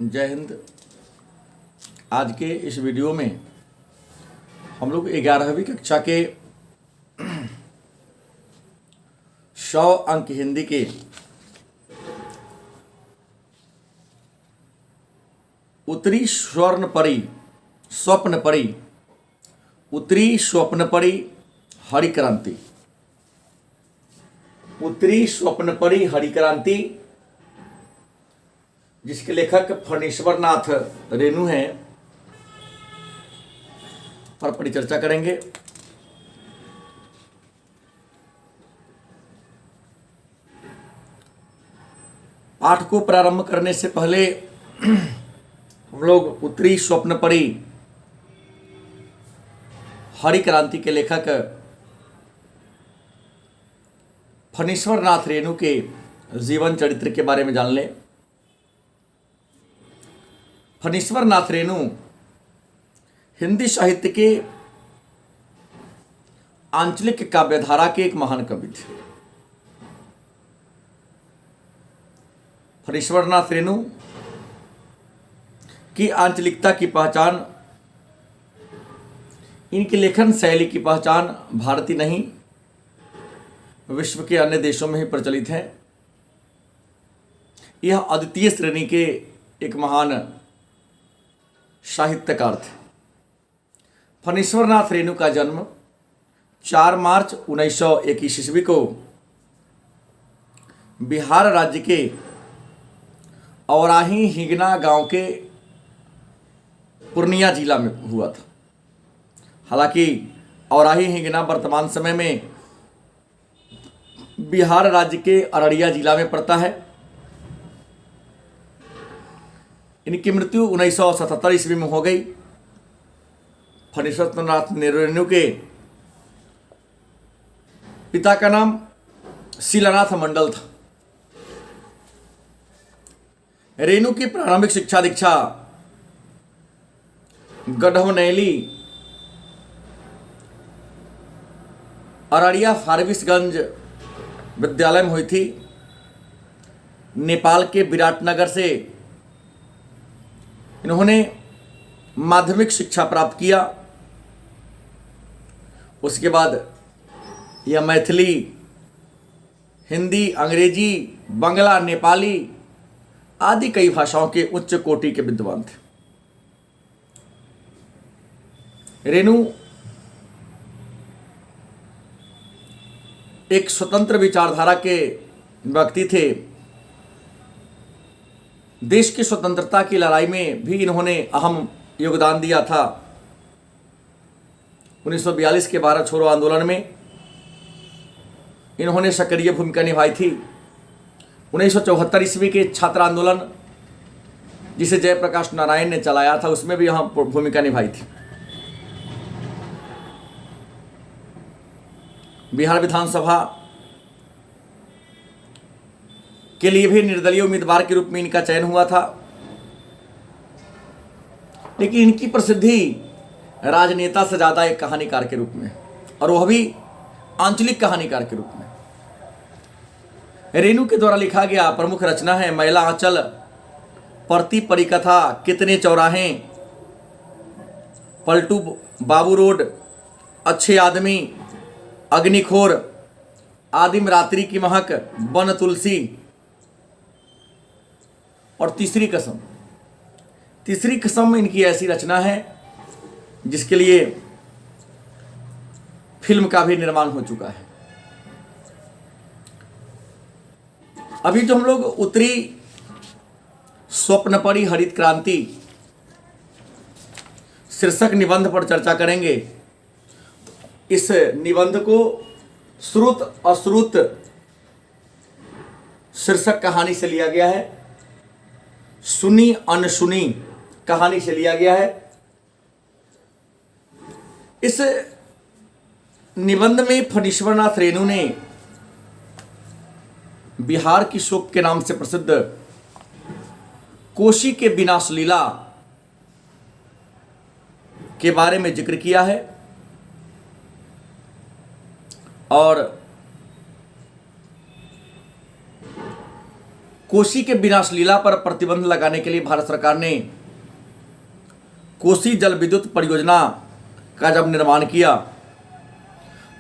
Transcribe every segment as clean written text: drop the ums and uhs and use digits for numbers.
जय हिंद। आज के इस वीडियो में हम लोग 11वीं कक्षा के 100 अंक हिंदी के उत्तरी स्वप्नपरी उत्तरी स्वप्नपरी हरिक्रांति उत्तरी स्वप्नपरी हरिक्रांति जिसके लेखक फणीश्वर नाथ रेणु हैं पर परिचर्चा करेंगे। पाठ को प्रारंभ करने से पहले हम लोग उत्तरी स्वप्नपरी हरिक्रांति के लेखक फणीश्वर नाथ रेणु के जीवन चरित्र के बारे में जान लें। फणीश्वर नाथ रेणु हिंदी साहित्य के आंचलिक काव्यधारा के एक महान कवि थे। फणीश्वर नाथ रेणु की आंचलिकता की पहचान, इनकी लेखन शैली की पहचान भारतीय नहीं विश्व के अन्य देशों में ही प्रचलित है। यह अद्वितीय श्रेणी के एक महान साहित्यकार थे। फणीश्वर नाथ रेणु का जन्म 4 मार्च 1921 ईस्वी को बिहार राज्य के औराही हिंगना गांव के पूर्णिया जिला में हुआ था। हालांकि औराही हिंगना वर्तमान समय में बिहार राज्य के अररिया जिला में पड़ता है। इनकी मृत्यु 1977 ईस्वी में हो गई। फणीश्वर नाथ रेणु के पिता का नाम शीलानाथ मंडल था। रेणु की प्रारंभिक शिक्षा दीक्षा गढ़वनैली अररिया फारबिसगंज विद्यालय में हुई थी। नेपाल के विराटनगर से इन्होंने माध्यमिक शिक्षा प्राप्त किया। उसके बाद यह मैथिली, हिंदी, अंग्रेजी, बंगला, नेपाली आदि कई भाषाओं के उच्च कोटि के विद्वान थे। रेणु एक स्वतंत्र विचारधारा के व्यक्ति थे। देश की स्वतंत्रता की लड़ाई में भी इन्होंने अहम योगदान दिया था। 1942 के भारत छोड़ो आंदोलन में इन्होंने सक्रिय भूमिका निभाई थी। 1974 ईस्वी के छात्र आंदोलन जिसे जयप्रकाश नारायण ने चलाया था, उसमें भी अहम भूमिका निभाई थी। बिहार विधानसभा के लिए भी निर्दलीय उम्मीदवार के रूप में इनका चयन हुआ था। लेकिन इनकी प्रसिद्धि राजनेता से ज्यादा एक कहानीकार के रूप में, और वह भी आंचलिक कहानीकार के रूप में। रेणु के द्वारा लिखा गया प्रमुख रचना है मैला आंचल, परती परिकथा, कितने चौराहे, पलटू बाबू रोड, अच्छे आदमी, अग्निखोर, आदिम रात्रि की महक, वन तुलसी और तीसरी कसम। तीसरी कसम इनकी ऐसी रचना है जिसके लिए फिल्म का भी निर्माण हो चुका है। अभी जो हम लोग उत्तरी स्वप्नपरी हरित क्रांति शीर्षक निबंध पर चर्चा करेंगे। इस निबंध को श्रुत अश्रुत शीर्षक कहानी से लिया गया है। सुनी अनसुनी कहानी से लिया गया है। इस निबंध में फणीश्वर नाथ रेणु ने बिहार की शोक के नाम से प्रसिद्ध कोशी के विनाश लीला के बारे में जिक्र किया है और कोसी के विनाश लीला पर प्रतिबंध लगाने के लिए भारत सरकार ने कोसी जल विद्युत परियोजना का जब निर्माण किया,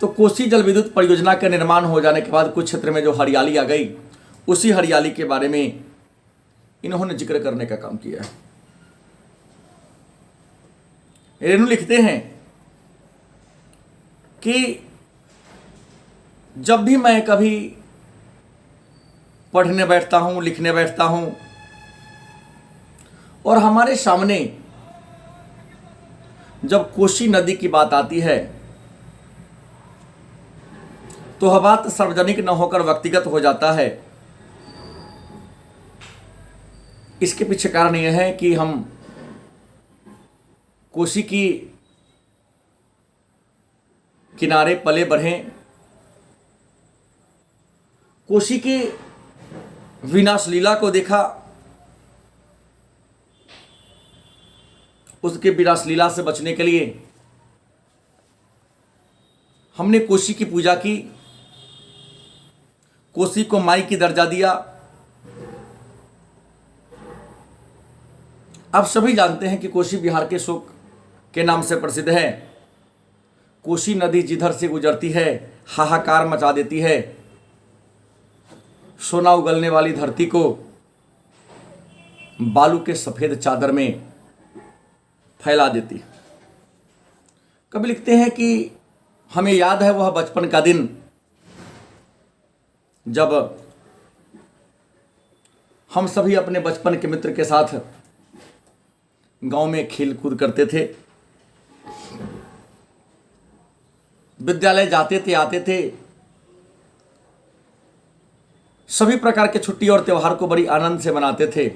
तो कोसी जल विद्युत परियोजना के निर्माण हो जाने के बाद कुछ क्षेत्र में जो हरियाली आ गई, उसी हरियाली के बारे में इन्होंने जिक्र करने का काम किया है। रेणु लिखते हैं कि जब भी मैं कभी पढ़ने बैठता हूं, लिखने बैठता हूं और हमारे सामने जब कोसी नदी की बात आती है तो वह बात सार्वजनिक न होकर व्यक्तिगत हो जाता है। इसके पीछे कारण यह है कि हम कोसी की किनारे पले बढ़े, कोसी के विनाश लीला को देखा, उसके विनाश लीला से बचने के लिए हमने कोसी की पूजा की, कोसी को माई की दर्जा दिया। आप सभी जानते हैं कि कोसी बिहार के शोक के नाम से प्रसिद्ध है। कोसी नदी जिधर से गुजरती है हाहाकार मचा देती है, सोना उगलने वाली धरती को बालू के सफेद चादर में फैला देती। कभी लिखते हैं कि हमें याद है वह बचपन का दिन जब हम सभी अपने बचपन के मित्र के साथ गांव में खेल कूद करते थे, विद्यालय जाते थे, आते थे, सभी प्रकार के छुट्टी और त्यौहार को बड़ी आनंद से मनाते थे।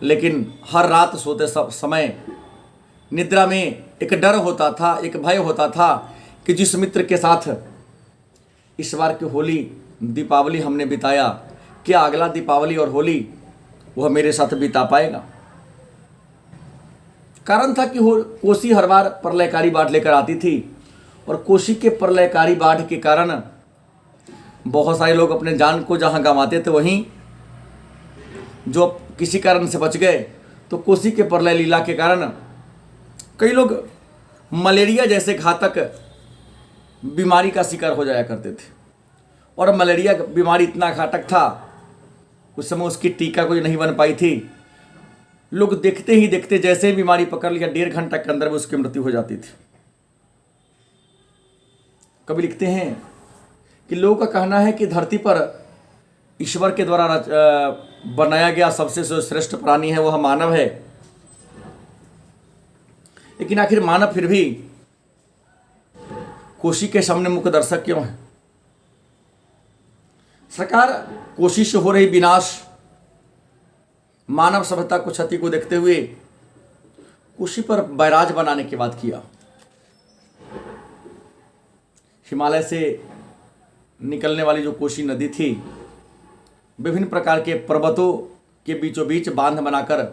लेकिन हर रात सोते समय निद्रा में एक डर होता था, एक भय होता था कि जिस मित्र के साथ इस बार की होली दीपावली हमने बिताया, क्या अगला दीपावली और होली वह मेरे साथ बिता पाएगा। कारण था कि कोसी हर बार प्रलयकारी बाढ़ लेकर आती थी और कोसी के प्रलयकारी बाढ़ के कारण बहुत सारे लोग अपने जान को जहां गंवाते थे, वहीं जो किसी कारण से बच गए तो कोसी के प्रलय लीला के कारण कई लोग मलेरिया जैसे घातक बीमारी का शिकार हो जाया करते थे। और मलेरिया बीमारी इतना घातक था, उस समय उसकी टीका कोई नहीं बन पाई थी। लोग देखते ही देखते जैसे ही बीमारी पकड़ लिया, 1.5 घंटा के अंदर में उसकी मृत्यु हो जाती थी। कभी लिखते हैं कि लोगों का कहना है कि धरती पर ईश्वर के द्वारा बनाया गया सबसे जो श्रेष्ठ प्राणी है वह मानव है। लेकिन आखिर मानव फिर भी कोसी के सामने मुख्य दर्शक क्यों है? सरकार कोसी से हो रही विनाश, मानव सभ्यता को क्षति को देखते हुए कोसी पर बैराज बनाने की बात किया। हिमालय से निकलने वाली जो कोसी नदी थी, विभिन्न प्रकार के पर्वतों के बीचों बीच बांध बनाकर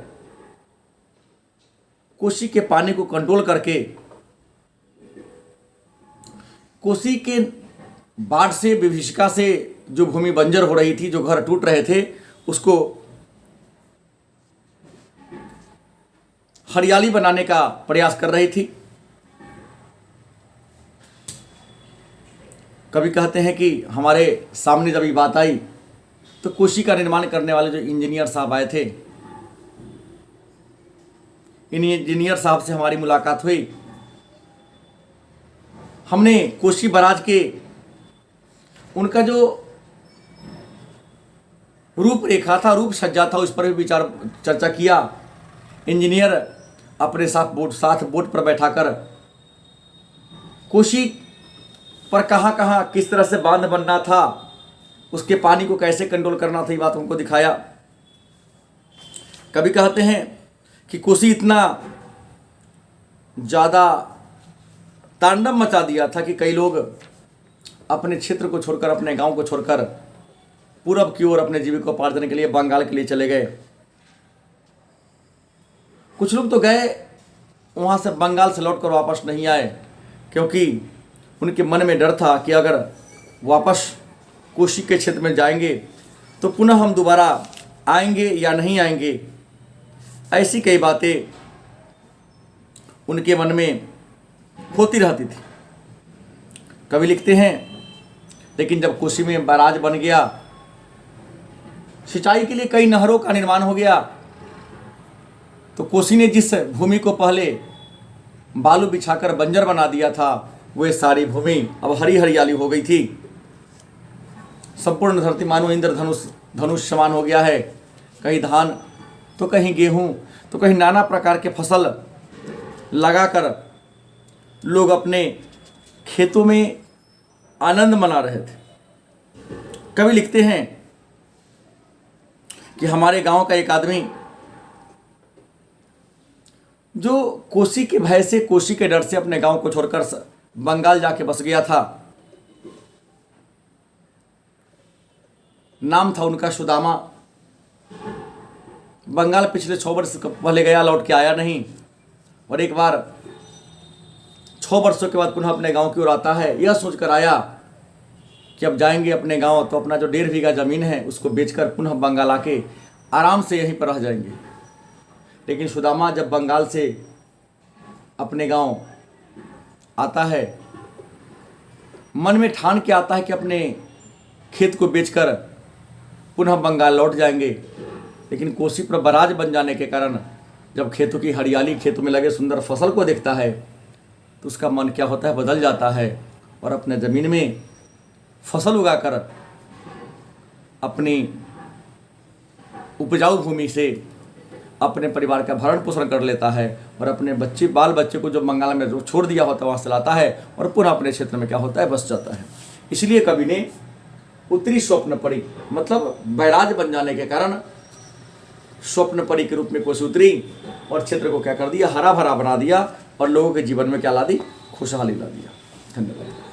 कोसी के पानी को कंट्रोल करके कोसी के बाढ़ से, विभीषिका से जो भूमि बंजर हो रही थी, जो घर टूट रहे थे, उसको हरियाली बनाने का प्रयास कर रही थी। कभी कहते हैं कि हमारे सामने जब ये बात आई तो कोसी का निर्माण करने वाले जो इंजीनियर साहब आए थे, इन इंजीनियर साहब से हमारी मुलाकात हुई। हमने कोसी बराज के उनका जो रूपरेखा था, रूप सज्जा था, उस पर भी विचार चर्चा किया। इंजीनियर अपने साथ बोट पर बैठाकर कोसी पर कहाँ कहाँ किस तरह से बांध बनना था, उसके पानी को कैसे कंट्रोल करना था, ये बात हमको दिखाया। कभी कहते हैं कि कोसी इतना ज़्यादा तांडव मचा दिया था कि कई लोग अपने क्षेत्र को छोड़कर, अपने गांव को छोड़कर पूरब की ओर अपने जीविकोपार्जन के लिए बंगाल के लिए चले गए। कुछ लोग तो गए, वहाँ से बंगाल से लौटकर वापस नहीं आए, क्योंकि उनके मन में डर था कि अगर वापस कोसी के क्षेत्र में जाएंगे तो पुनः हम दोबारा आएंगे या नहीं आएंगे, ऐसी कई बातें उनके मन में होती रहती थी। कवि लिखते हैं, लेकिन जब कोसी में बैराज बन गया, सिंचाई के लिए कई नहरों का निर्माण हो गया, तो कोसी ने जिस भूमि को पहले बालू बिछाकर बंजर बना दिया था, वह सारी भूमि अब हरी हरियाली हो गई थी। संपूर्ण धरती मानो इंद्र धनुष समान हो गया है। कहीं धान तो कहीं गेहूं तो कहीं नाना प्रकार के फसल लगाकर लोग अपने खेतों में आनंद मना रहे थे। कवि लिखते हैं कि हमारे गांव का एक आदमी जो कोसी के भय से, कोसी के डर से अपने गांव को छोड़कर बंगाल जाके बस गया था। नाम था उनका सुदामा। बंगाल पिछले 6 वर्ष पहले गया, लौट के आया नहीं, और एक बार 6 वर्षों के बाद पुनः अपने गांव की ओर आता है। यह सोचकर आया कि अब जाएंगे अपने गांव तो अपना जो 1.5 बीघा ज़मीन है उसको बेचकर पुनः बंगाल आके आराम से यहीं पर रह जाएंगे। लेकिन सुदामा जब बंगाल से अपने गांव आता है, मन में ठान के आता है कि अपने खेत को बेचकर पुनः बंगाल लौट जाएंगे। लेकिन कोसी पर बैराज बन जाने के कारण जब खेतों की हरियाली, खेतों में लगे सुंदर फसल को देखता है, तो उसका मन क्या होता है, बदल जाता है, और अपने ज़मीन में फसल उगाकर अपनी उपजाऊ भूमि से अपने परिवार का भरण पोषण कर लेता है, और अपने बाल बच्चे को जो बंगाल में छोड़ दिया होता है वहाँ से लाता है, और पुनः अपने क्षेत्र में क्या होता है, बस जाता है। इसलिए कवि ने उत्तरी स्वप्न परी, मतलब बैराज बन जाने के कारण स्वप्न परी के रूप में कोसी उतरी और क्षेत्र को क्या कर दिया, हरा भरा बना दिया, और लोगों के जीवन में क्या ला दी, खुशहाली ला दिया। धन्यवाद।